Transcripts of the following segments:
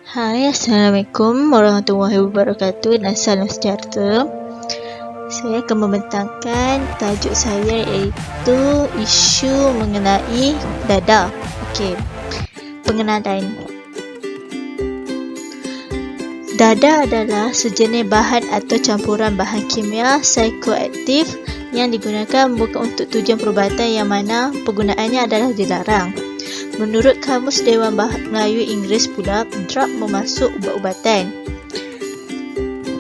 Hai, Assalamualaikum warahmatullahi wabarakatuh dan salam sejahtera. Saya akan membentangkan tajuk saya iaitu isu mengenai dada. Okey, pengenalan. Dada adalah sejenis bahan atau campuran bahan kimia psikoaktif yang digunakan bukan untuk tujuan perubatan yang mana penggunaannya adalah dilarang. Menurut Kamus Dewan Melayu Inggeris pula, drug bermaksud ubat-ubatan.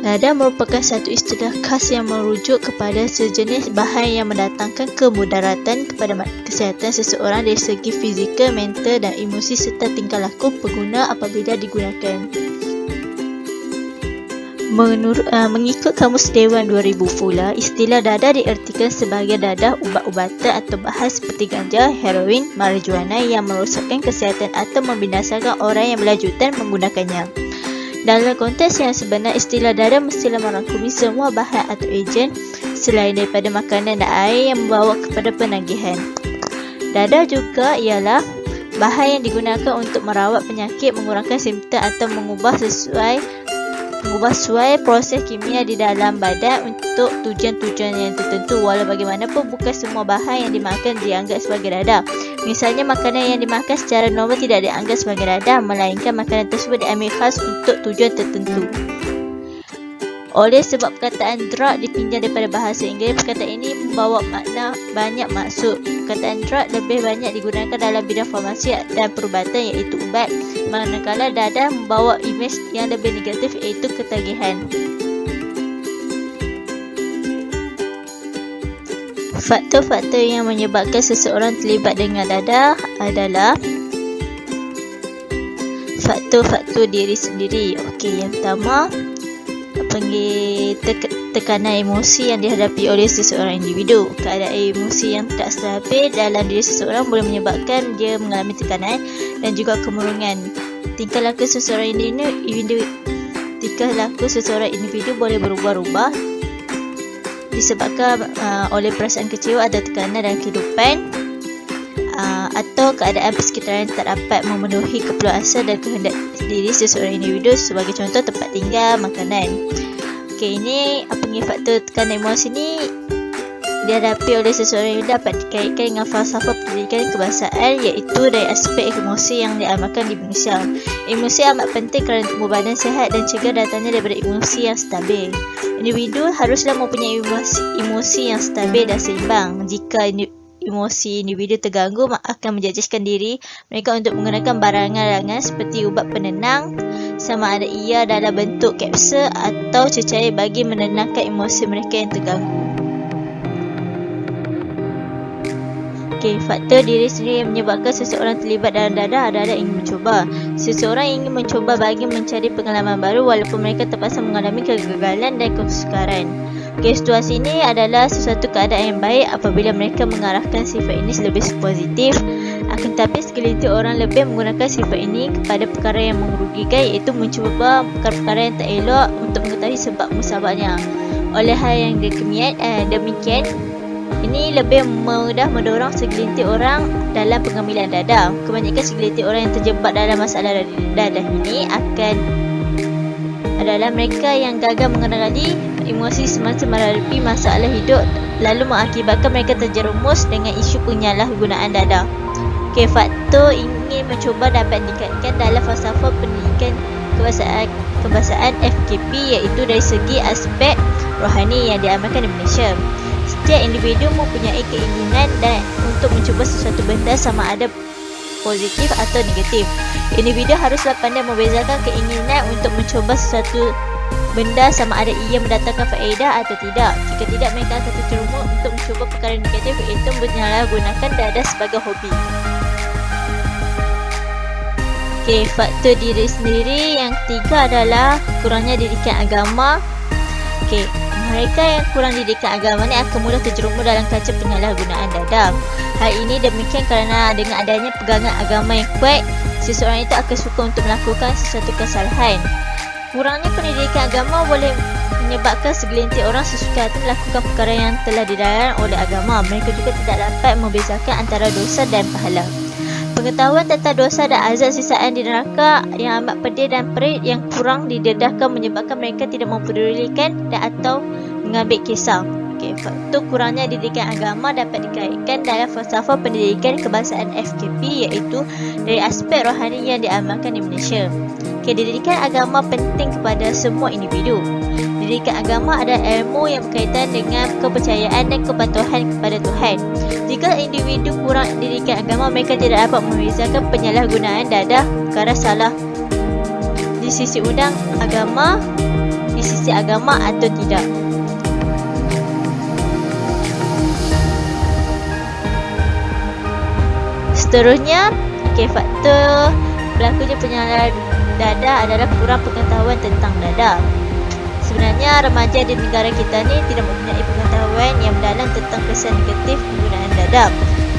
Dada merupakan satu istilah khas yang merujuk kepada sejenis bahan yang mendatangkan kemudaratan kepada kesihatan seseorang dari segi fizikal, mental dan emosi serta tingkah laku pengguna apabila digunakan. Mengikut Kamus Dewan 2000 pula, istilah dada diartikan sebagai dadah ubat-ubatan atau bahan seperti ganja, heroin, marijuana yang merosakkan kesihatan atau membinasakan orang yang berlanjutan menggunakannya. Dalam konteks yang sebenar, istilah dada mestilah merangkumi semua bahan atau ejen selain daripada makanan dan air yang membawa kepada penagihan. Dada juga ialah bahan yang digunakan untuk merawat penyakit, mengurangkan simptom atau mengubah suai proses kimia di dalam badan untuk tujuan-tujuan yang tertentu. Walau bagaimanapun, bukan semua bahan yang dimakan dianggap sebagai dada. Misalnya, makanan yang dimakan secara normal tidak dianggap sebagai dada, melainkan makanan tersebut diambil khas untuk tujuan tertentu. Oleh sebab perkataan drug dipinjam daripada bahasa Inggeris, perkataan ini membawa makna banyak maksud. Perkataan drug lebih banyak digunakan dalam bidang farmasi dan perubatan iaitu ubat, manakala dada membawa imej yang lebih negatif iaitu ketagihan. Faktor-faktor yang menyebabkan seseorang terlibat dengan dada adalah faktor-faktor diri sendiri. Okey, yang pertama, tekanan emosi yang dihadapi oleh seseorang individu. Keadaan emosi yang tak stabil dalam diri seseorang boleh menyebabkan dia mengalami tekanan dan juga kemurungan. Tingkah laku seseorang individu boleh berubah-ubah disebabkan oleh perasaan kecewa atau tekanan dalam kehidupan atau keadaan persekitaran yang tak dapat memenuhi keperluan asal dan kehendak diri seseorang individu, sebagai contoh tempat tinggal, makanan. Okey, ini faktor tekanan emosi ni dihadapi oleh seseorang yang dapat dikaitkan dengan falsafah pendidikan kebangsaan, iaitu dari aspek emosi yang diamalkan di Malaysia. Emosi amat penting kerana tubuh badan sihat dan cegah datangnya daripada emosi yang stabil. Individu haruslah mempunyai emosi yang stabil dan seimbang. Jika emosi individu terganggu, akan menjejaskan diri mereka untuk menggunakan barangan-barangan seperti ubat penenang, sama ada ia dalam bentuk kapsul atau cecair bagi menenangkan emosi mereka yang terganggu. Okey, faktor diri sendiri yang menyebabkan seseorang terlibat dalam dada adalah ingin mencuba. Seseorang ingin mencuba bagi mencari pengalaman baru walaupun mereka terpaksa mengalami kegagalan dan kesukaran. Okay, situasi ini adalah sesuatu keadaan yang baik apabila mereka mengarahkan sifat ini lebih positif. Akan tetapi segelintir orang lebih menggunakan sifat ini kepada perkara yang merugikan, iaitu mencuba perkara-perkara yang tak elok untuk mengetahui sebab musababnya. Oleh hal yang demikian, ini lebih mudah mendorong segelintir orang dalam pengambilan dada. Kebanyakan segelintir orang yang terjebak dalam masalah dada ini adalah mereka yang gagal mengenali emosi semasa menghadapi masalah hidup, lalu mengakibatkan mereka terjerumus dengan isu penyalahgunaan dada. Okey, faktor ingin mencuba dapat dikaitkan dalam falsafah pendidikan kebangsaan FKP, iaitu dari segi aspek rohani yang diamalkan di Malaysia. Setiap individu mempunyai keinginan untuk mencuba sesuatu benda, sama ada positif atau negatif. Individu haruslah pandai membezakan keinginan untuk mencuba sesuatu benda sama ada ia mendatangkan faedah atau tidak. Jika tidak, mereka akan terjerumus untuk mencuba perkara negatif, iaitu menyalahgunakan dada sebagai hobi. Okey, faktor diri sendiri yang ketiga adalah kurangnya didikan agama. Okey, mereka yang kurang didikan agama ni akan mudah terjerumus dalam kaca penyalahgunaan dada. Hal ini demikian kerana dengan adanya pegangan agama yang kuat, seseorang itu akan suka untuk melakukan sesuatu kesalahan. Kurangnya pendidikan agama boleh menyebabkan segelintir orang sesuka hati melakukan perkara yang telah dilarang oleh agama. Mereka juga tidak dapat membezakan antara dosa dan pahala. Pengetahuan tentang dosa dan azab sisaan di neraka yang amat pedih dan perit yang kurang didedahkan menyebabkan mereka tidak mempedulikan dan atau mengambil kisah. Faktor kurangnya didikan agama dapat dikaitkan dalam falsafah pendidikan kebangsaan FKP, iaitu dari aspek rohani yang diamalkan di Malaysia. Didikan agama penting kepada semua individu. Didikan agama adalah ilmu yang berkaitan dengan kepercayaan dan kepatuhan kepada Tuhan. Jika individu kurang didikan agama, mereka tidak dapat membezakan penyalahgunaan dadah perkara salah di sisi agama atau tidak. Seterusnya, faktor berlakunya penyalahan dadah adalah kurang pengetahuan tentang dadah. Sebenarnya remaja di negara kita ni tidak mempunyai pengetahuan yang mendalam tentang kesan negatif penggunaan dadah.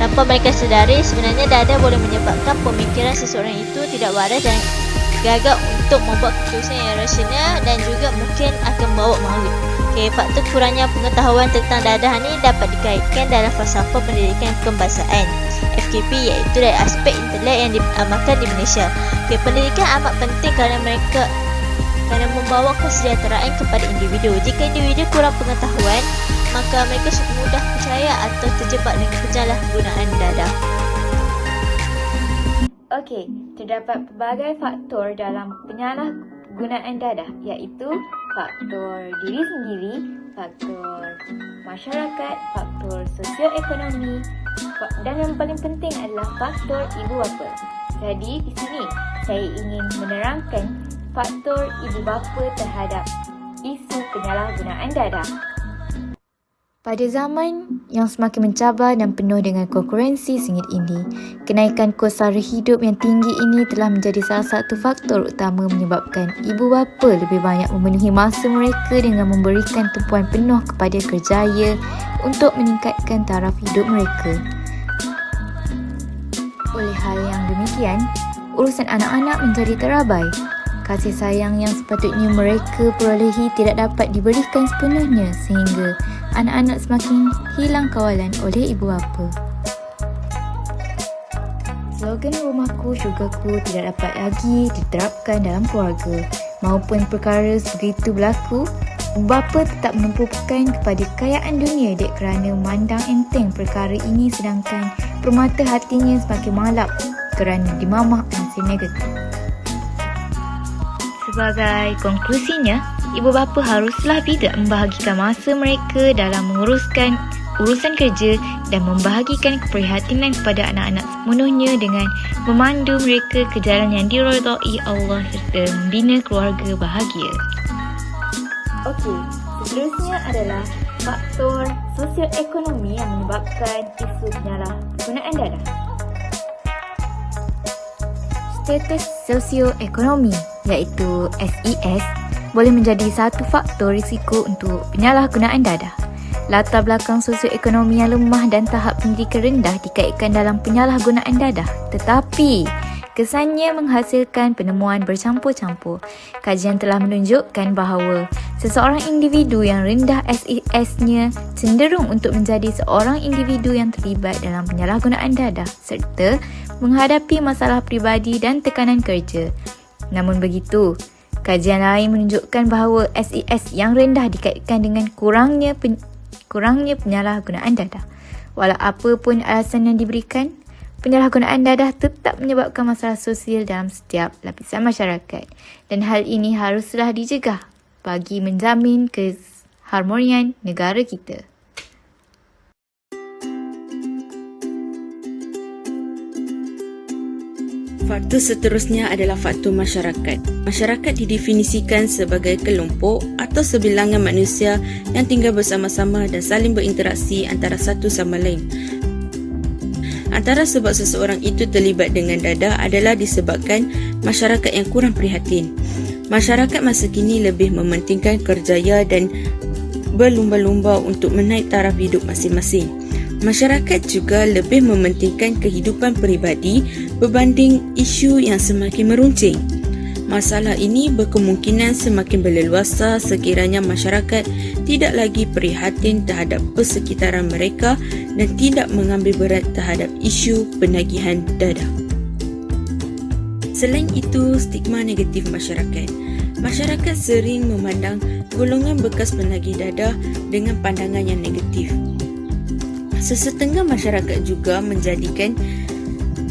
Tanpa mereka sedari, sebenarnya dadah boleh menyebabkan pemikiran seseorang itu tidak waras dan gagal untuk membuat keputusan yang rasional dan juga mungkin akan membawa maut. Faktor kurangnya pengetahuan tentang dadah ni dapat dikaitkan dalam falsafah pendidikan kebangsaan FKP, iaitu dari aspek intelek yang diamalkan di Malaysia. Pendidikan amat penting kerana membawa kesejahteraan kepada individu. Jika individu kurang pengetahuan, maka mereka mudah percaya atau terjebak dengan penyalahgunaan dadah. Terdapat pelbagai faktor dalam penyalahgunaan dadah, iaitu faktor diri sendiri, faktor masyarakat, faktor sosioekonomi, dan yang paling penting adalah faktor ibu bapa. Jadi di sini saya ingin menerangkan faktor ibu bapa terhadap isu penyalahgunaan dadah. Pada zaman yang semakin mencabar dan penuh dengan konkurensi sengit ini, kenaikan kos sara hidup yang tinggi ini telah menjadi salah satu faktor utama menyebabkan ibu bapa lebih banyak memenuhi masa mereka dengan memberikan tumpuan penuh kepada kerjaya untuk meningkatkan taraf hidup mereka. Oleh hal yang demikian, urusan anak-anak menjadi terabai. Kasih sayang yang sepatutnya mereka perolehi tidak dapat diberikan sepenuhnya sehingga anak-anak semakin hilang kawalan oleh ibu bapa. Slogan rumahku syurgaku tidak dapat lagi diterapkan dalam keluarga. Maupun perkara begitu berlaku, ibu bapa tetap menumpukan kepada kekayaan dunia dek kerana memandang enteng perkara ini, sedangkan permata hatinya semakin malap kerana dimamah ansur negatif. Sebagai konklusinya, ibu bapa haruslah tidak membahagikan masa mereka dalam menguruskan urusan kerja dan membahagikan keprihatinan kepada anak-anak sepenuhnya dengan memandu mereka ke jalan yang diridai Allah serta membina keluarga bahagia. Seterusnya adalah faktor sosioekonomi yang menyebabkan isu penyalahgunaan dadah. Status sosioekonomi iaitu SES boleh menjadi satu faktor risiko untuk penyalahgunaan dadah. Latar belakang sosioekonomi yang lemah dan tahap pendidikan rendah dikaitkan dalam penyalahgunaan dadah, tetapi kesannya menghasilkan penemuan bercampur-campur. Kajian telah menunjukkan bahawa seseorang individu yang rendah SES-nya cenderung untuk menjadi seorang individu yang terlibat dalam penyalahgunaan dadah serta menghadapi masalah peribadi dan tekanan kerja. Namun begitu, kajian lain menunjukkan bahawa SES yang rendah dikaitkan dengan kurangnya penyalahgunaan dadah. Walau apa pun alasan yang diberikan, penyalahgunaan dadah tetap menyebabkan masalah sosial dalam setiap lapisan masyarakat dan hal ini haruslah dicegah bagi menjamin keharmonian negara kita. Faktor seterusnya adalah faktor masyarakat. Masyarakat didefinisikan sebagai kelompok atau sebilangan manusia yang tinggal bersama-sama dan saling berinteraksi antara satu sama lain. Antara sebab seseorang itu terlibat dengan dadah adalah disebabkan masyarakat yang kurang prihatin. Masyarakat masa kini lebih mementingkan kerjaya dan berlumba-lumba untuk menaik taraf hidup masing-masing. Masyarakat juga lebih mementingkan kehidupan peribadi berbanding isu yang semakin meruncing. Masalah ini berkemungkinan semakin berleluasa sekiranya masyarakat tidak lagi prihatin terhadap persekitaran mereka dan tidak mengambil berat terhadap isu penagihan dadah. Selain itu, stigma negatif masyarakat. Masyarakat sering memandang golongan bekas penagih dadah dengan pandangan yang negatif. Sesetengah masyarakat juga menjadikan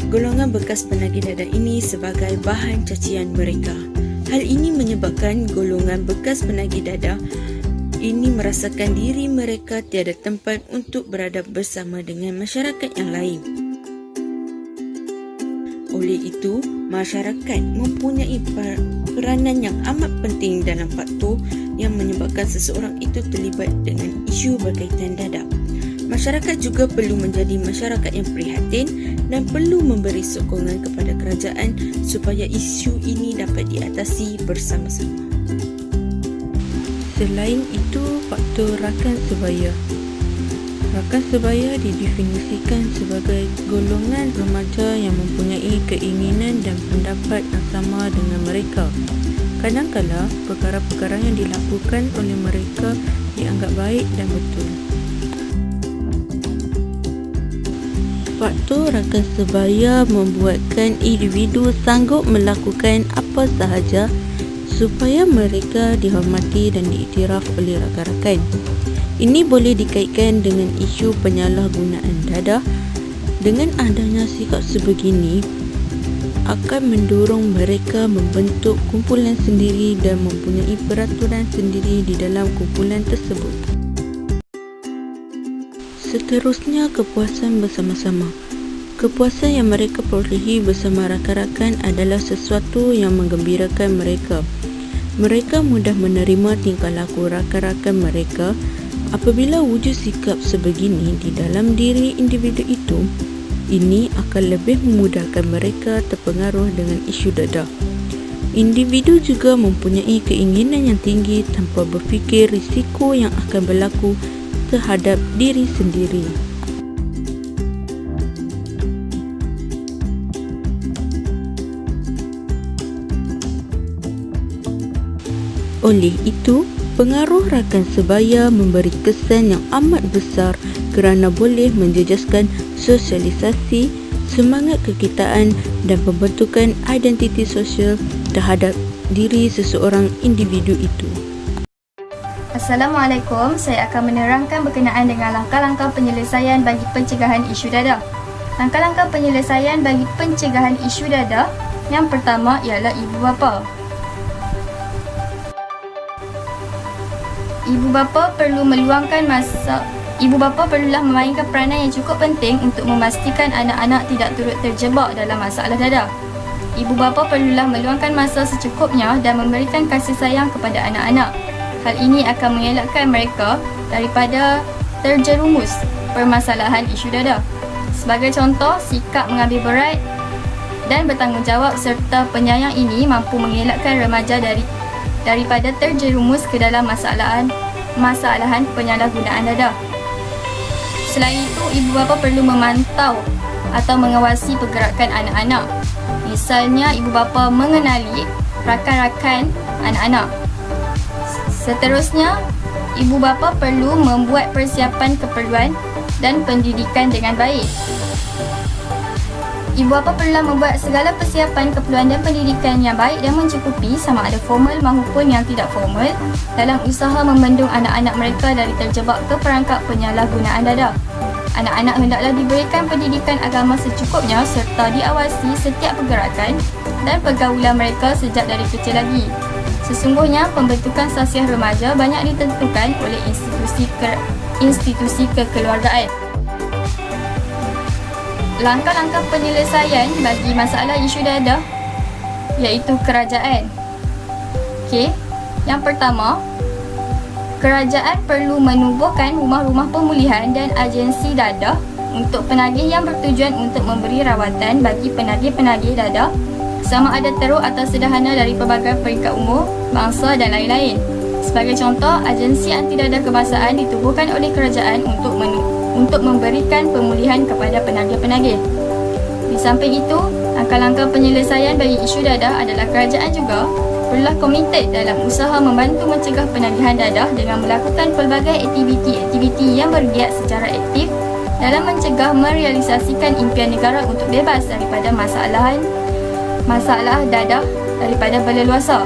golongan bekas penagih dadah ini sebagai bahan cacian mereka. Hal ini menyebabkan golongan bekas penagih dadah ini merasakan diri mereka tiada tempat untuk berada bersama dengan masyarakat yang lain. Oleh itu, masyarakat mempunyai peranan yang amat penting dalam faktor yang menyebabkan seseorang itu terlibat dengan isu berkaitan dadah. Masyarakat juga perlu menjadi masyarakat yang prihatin dan perlu memberi sokongan kepada kerajaan supaya isu ini dapat diatasi bersama-sama. Selain itu, faktor rakan sebaya. Rakan sebaya didefinisikan sebagai golongan remaja yang mempunyai keinginan dan pendapat yang sama dengan mereka. Kadang-kala, perkara-perkara yang dilakukan oleh mereka dianggap baik dan betul. Faktor rakan sebaya membuatkan individu sanggup melakukan apa sahaja supaya mereka dihormati dan diiktiraf oleh rakan-rakan. Ini boleh dikaitkan dengan isu penyalahgunaan dadah. Dengan adanya sikap sebegini, akan mendorong mereka membentuk kumpulan sendiri dan mempunyai peraturan sendiri di dalam kumpulan tersebut. Seterusnya, kepuasan bersama-sama. Kepuasan yang mereka perolehi bersama rakan-rakan adalah sesuatu yang menggembirakan mereka. Mereka mudah menerima tingkah laku rakan-rakan mereka. Apabila wujud sikap sebegini di dalam diri individu itu, ini akan lebih memudahkan mereka terpengaruh dengan isu dadah. Individu juga mempunyai keinginan yang tinggi tanpa berfikir risiko yang akan berlaku terhadap diri sendiri. Oleh itu, pengaruh rakan sebaya memberi kesan yang amat besar kerana boleh menjejaskan sosialisasi, semangat kekitaan dan pembentukan identiti sosial terhadap diri seseorang individu itu. Assalamualaikum, saya akan menerangkan berkenaan dengan langkah-langkah penyelesaian bagi pencegahan isu dadah. Langkah-langkah penyelesaian bagi pencegahan isu dadah yang pertama ialah ibu bapa. Ibu bapa perlulah memainkan peranan yang cukup penting untuk memastikan anak-anak tidak turut terjebak dalam masalah dadah. Ibu bapa perlulah meluangkan masa secukupnya dan memberikan kasih sayang kepada anak-anak. Hal ini akan mengelakkan mereka daripada terjerumus permasalahan isu dadah. Sebagai contoh, sikap mengambil berat dan bertanggungjawab serta penyayang ini mampu mengelakkan remaja daripada terjerumus ke dalam masalahan penyalahgunaan dadah. Selain itu, ibu bapa perlu memantau atau mengawasi pergerakan anak-anak. Misalnya, ibu bapa mengenali rakan-rakan anak-anak. Seterusnya, ibu bapa perlu membuat persiapan keperluan dan pendidikan dengan baik. Ibu bapa perlu membuat segala persiapan keperluan dan pendidikan yang baik dan mencukupi sama ada formal maupun yang tidak formal dalam usaha membendung anak-anak mereka dari terjebak ke perangkap penyalahgunaan dadah. Anak-anak hendaklah diberikan pendidikan agama secukupnya serta diawasi setiap pergerakan dan pergaulan mereka sejak dari kecil lagi. Sesungguhnya, pembentukan sasiah remaja banyak ditentukan oleh institusi kekeluargaan. Langkah-langkah penyelesaian bagi masalah isu dadah iaitu kerajaan. Okey, yang pertama, kerajaan perlu menubuhkan rumah-rumah pemulihan dan agensi dadah untuk penagih yang bertujuan untuk memberi rawatan bagi penagih-penagih dadah sama ada teruk atau sederhana dari pelbagai peringkat umur, bangsa dan lain-lain. Sebagai contoh, agensi anti dadah kebangsaan ditubuhkan oleh kerajaan untuk memberikan pemulihan kepada penagih-penagih. Di samping itu, langkah-langkah penyelesaian bagi isu dadah adalah kerajaan juga perlulah komited dalam usaha membantu mencegah penagihan dadah dengan melakukan pelbagai aktiviti yang bergiat secara aktif dalam mencegah merealisasikan impian negara untuk bebas daripada masalah dadah daripada berleluasa.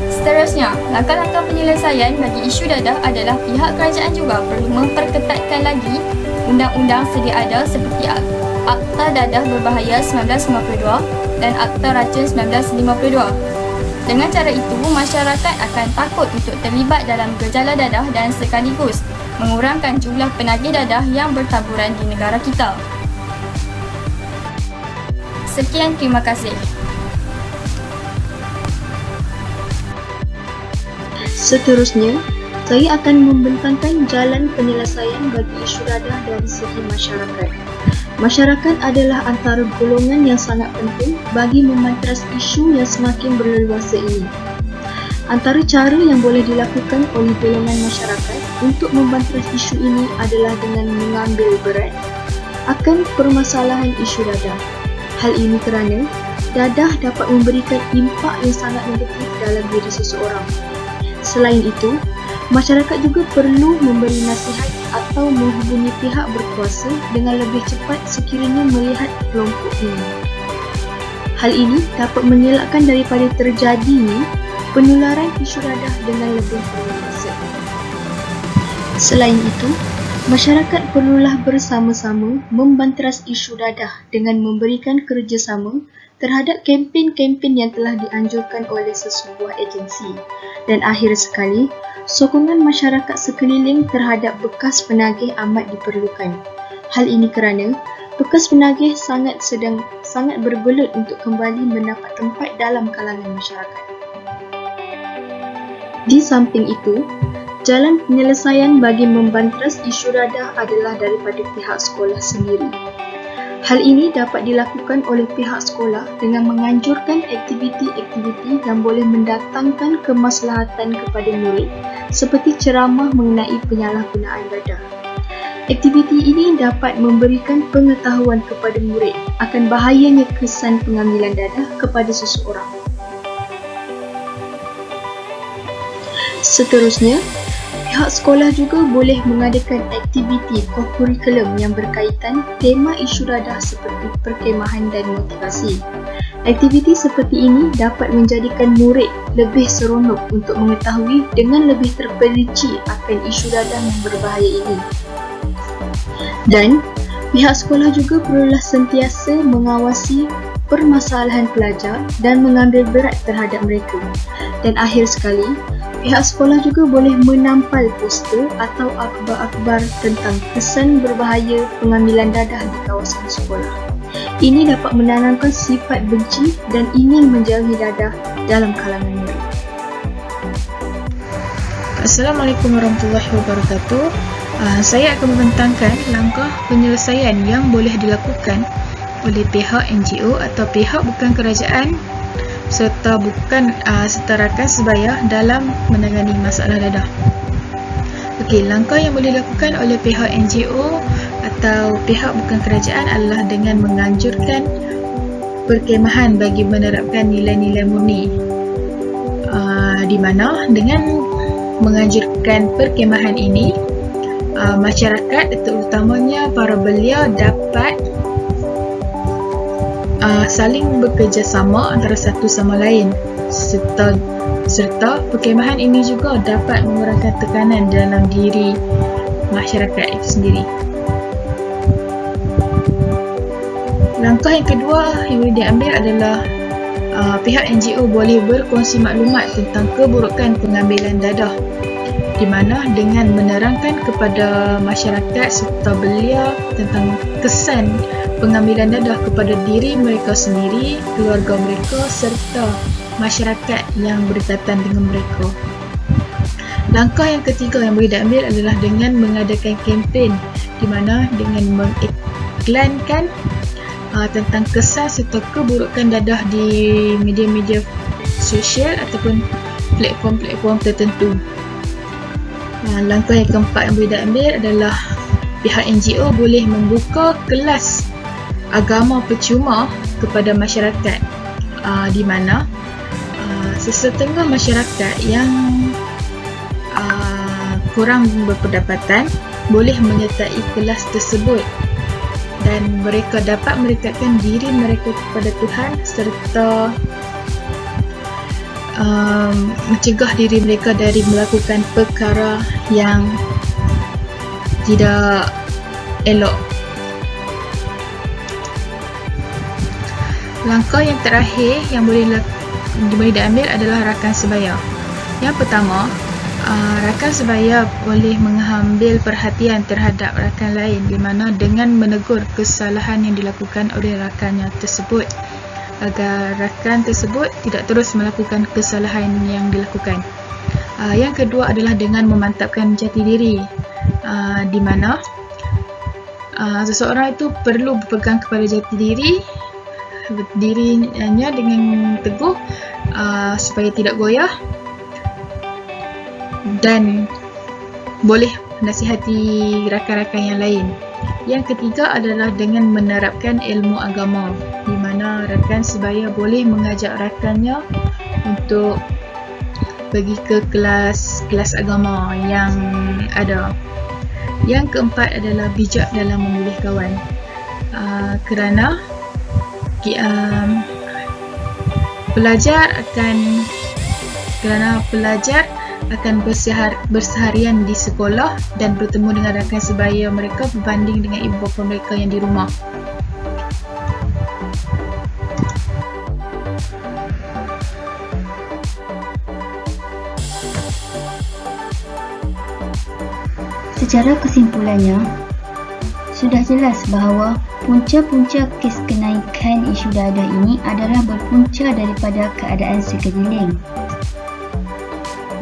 Seterusnya, langkah-langkah penyelesaian bagi isu dadah adalah pihak kerajaan juga perlu memperketatkan lagi undang-undang sedia ada seperti Akta Dadah Berbahaya 1952 dan Akta Racun 1952. Dengan cara itu, masyarakat akan takut untuk terlibat dalam gejala dadah dan sekaligus mengurangkan jumlah penagih dadah yang bertaburan di negara kita. Sekian, terima kasih. Seterusnya, saya akan membentangkan jalan penyelesaian bagi isu dadah dari segi masyarakat. Masyarakat adalah antara golongan yang sangat penting bagi memantras isu yang semakin berleluasa ini. Antara cara yang boleh dilakukan oleh golongan masyarakat untuk membantras isu ini adalah dengan mengambil berat akan permasalahan isu dadah. Hal ini kerana dadah dapat memberikan impak yang sangat negatif dalam diri seseorang. Selain itu, masyarakat juga perlu memberi nasihat atau menghubungi pihak berkuasa dengan lebih cepat sekiranya melihat kelompok ini. Hal ini dapat mengelakkan daripada terjadinya penularan isu dadah dengan lebih berleluasa. Selain itu, masyarakat perlulah bersama-sama membantras isu dadah dengan memberikan kerjasama terhadap kempen-kempen yang telah dianjurkan oleh sesebuah agensi. Dan akhir sekali, sokongan masyarakat sekeliling terhadap bekas penagih amat diperlukan. Hal ini kerana bekas penagih sangat bergelut untuk kembali mendapat tempat dalam kalangan masyarakat. Di samping itu, jalan penyelesaian bagi membantras isu dadah adalah daripada pihak sekolah sendiri. Hal ini dapat dilakukan oleh pihak sekolah dengan menganjurkan aktiviti-aktiviti yang boleh mendatangkan kemaslahatan kepada murid seperti ceramah mengenai penyalahgunaan dadah. Aktiviti ini dapat memberikan pengetahuan kepada murid akan bahayanya kesan pengambilan dadah kepada seseorang. Seterusnya, pihak sekolah juga boleh mengadakan aktiviti kokurikulum yang berkaitan tema isu dadah seperti perkemahan dan motivasi. Aktiviti seperti ini dapat menjadikan murid lebih seronok untuk mengetahui dengan lebih terperinci akan isu dadah yang berbahaya ini. Dan pihak sekolah juga perlulah sentiasa mengawasi permasalahan pelajar dan mengambil berat terhadap mereka. Dan akhir sekali, pihak sekolah juga boleh menampal poster atau akhbar-akhbar tentang kesan berbahaya pengambilan dadah di kawasan sekolah. Ini dapat menanamkan sifat benci dan ingin menjauhi dadah dalam kalangan murid. Assalamualaikum warahmatullahi wabarakatuh. Saya akan membentangkan langkah penyelesaian yang boleh dilakukan oleh pihak NGO atau pihak bukan kerajaan serta bukan setarakan sebaya dalam menangani masalah dadah. Okey, langkah yang boleh dilakukan oleh pihak NGO atau pihak bukan kerajaan adalah dengan menganjurkan perkemahan bagi menerapkan nilai-nilai murni. Di mana dengan menganjurkan perkemahan ini, masyarakat terutamanya para belia dapat saling bekerjasama antara satu sama lain serta perkemahan ini juga dapat mengurangkan tekanan dalam diri masyarakat itu sendiri. Langkah yang kedua yang boleh diambil adalah pihak NGO boleh berkongsi maklumat tentang keburukan pengambilan dadah, di mana dengan menerangkan kepada masyarakat serta belia tentang kesan pengambilan dadah kepada diri mereka sendiri, keluarga mereka serta masyarakat yang berdekatan dengan mereka. Langkah yang ketiga yang boleh diambil adalah dengan mengadakan kempen, di mana dengan mengiklankan tentang kesan serta keburukan dadah di media-media sosial ataupun platform-platform tertentu. Langkah yang keempat yang boleh diambil adalah pihak NGO boleh membuka kelas agama percuma kepada masyarakat, di mana sesetengah masyarakat yang kurang berpendapatan boleh menyertai kelas tersebut dan mereka dapat merekatkan diri mereka kepada Tuhan serta mencegah diri mereka dari melakukan perkara yang tidak elok. Langkah yang terakhir yang boleh diambil adalah rakan sebaya. Yang pertama, rakan sebaya boleh mengambil perhatian terhadap rakan lain di mana dengan menegur kesalahan yang dilakukan oleh rakannya tersebut agar rakan tersebut tidak terus melakukan kesalahan yang dilakukan. Yang kedua adalah dengan memantapkan jati diri, di mana seseorang itu perlu berpegang kepada jati dirinya dengan teguh supaya tidak goyah dan boleh menasihati rakan-rakan yang lain. Yang ketiga adalah dengan menerapkan ilmu agama, di mana rakan sebaya boleh mengajak rakannya untuk pergi ke kelas agama yang ada. Yang keempat adalah bijak dalam memilih kawan, kerana pelajar akan berseharian di sekolah dan bertemu dengan rakan sebaya mereka berbanding dengan ibu bapa mereka yang di rumah. Secara kesimpulannya, sudah jelas bahawa punca-punca kes kenaikan isu dadah ini adalah berpunca daripada keadaan sekeliling.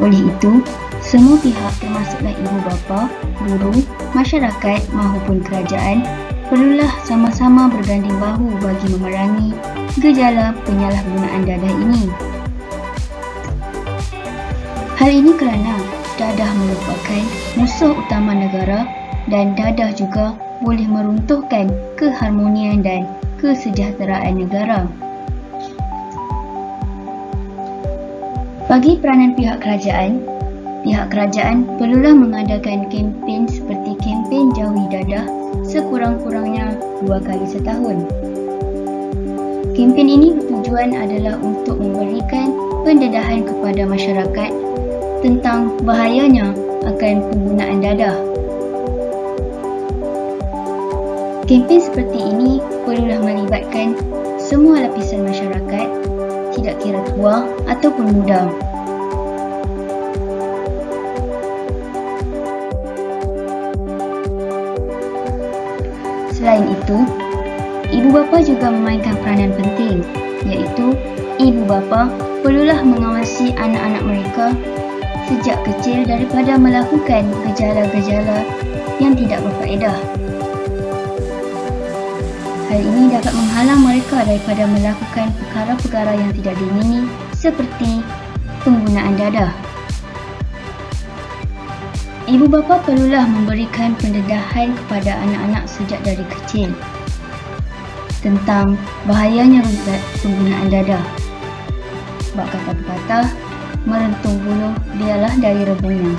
Oleh itu, semua pihak termasuklah ibu bapa, guru, masyarakat maupun kerajaan perlulah sama-sama berganding bahu bagi memerangi gejala penyalahgunaan dadah ini. Hal ini kerana dadah merupakan musuh utama negara dan dadah juga boleh meruntuhkan keharmonian dan kesejahteraan negara. Bagi peranan pihak kerajaan perlulah mengadakan kempen seperti kempen Jauhi Dadah sekurang-kurangnya 2 kali setahun. Kempen ini bertujuan adalah untuk memberikan pendedahan kepada masyarakat tentang bahayanya akan penggunaan dadah. Kempen seperti ini perlulah melibatkan semua lapisan masyarakat, tidak kira tua ataupun muda. Selain itu, ibu bapa juga memainkan peranan penting, iaitu ibu bapa perlulah mengawasi anak-anak mereka sejak kecil daripada melakukan gejala-gejala yang tidak berfaedah. Hal ini dapat menghalang mereka daripada melakukan perkara-perkara yang tidak diingini seperti penggunaan dadah. Ibu bapa perlulah memberikan pendedahan kepada anak-anak sejak dari kecil tentang bahayanya penggunaan dadah. Bab kata pepatah, merentung buluh biarlah dari rebungnya.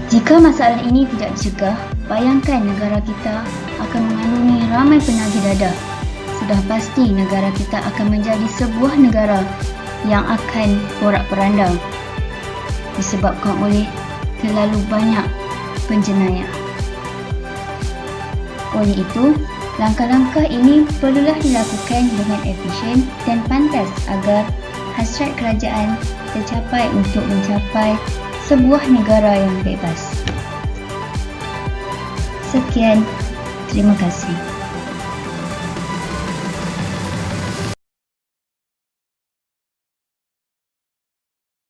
Jika masalah ini tidak dicegah, bayangkan negara kita akan mengandungi ramai penagih dadah. Sudah pasti negara kita akan menjadi sebuah negara yang akan porak-poranda disebabkan oleh terlalu banyak penjenayah. Oleh itu, langkah-langkah ini perlulah dilakukan dengan efisien dan pantas agar hasrat kerajaan tercapai untuk mencapai sebuah negara yang bebas. Sekian, terima kasih.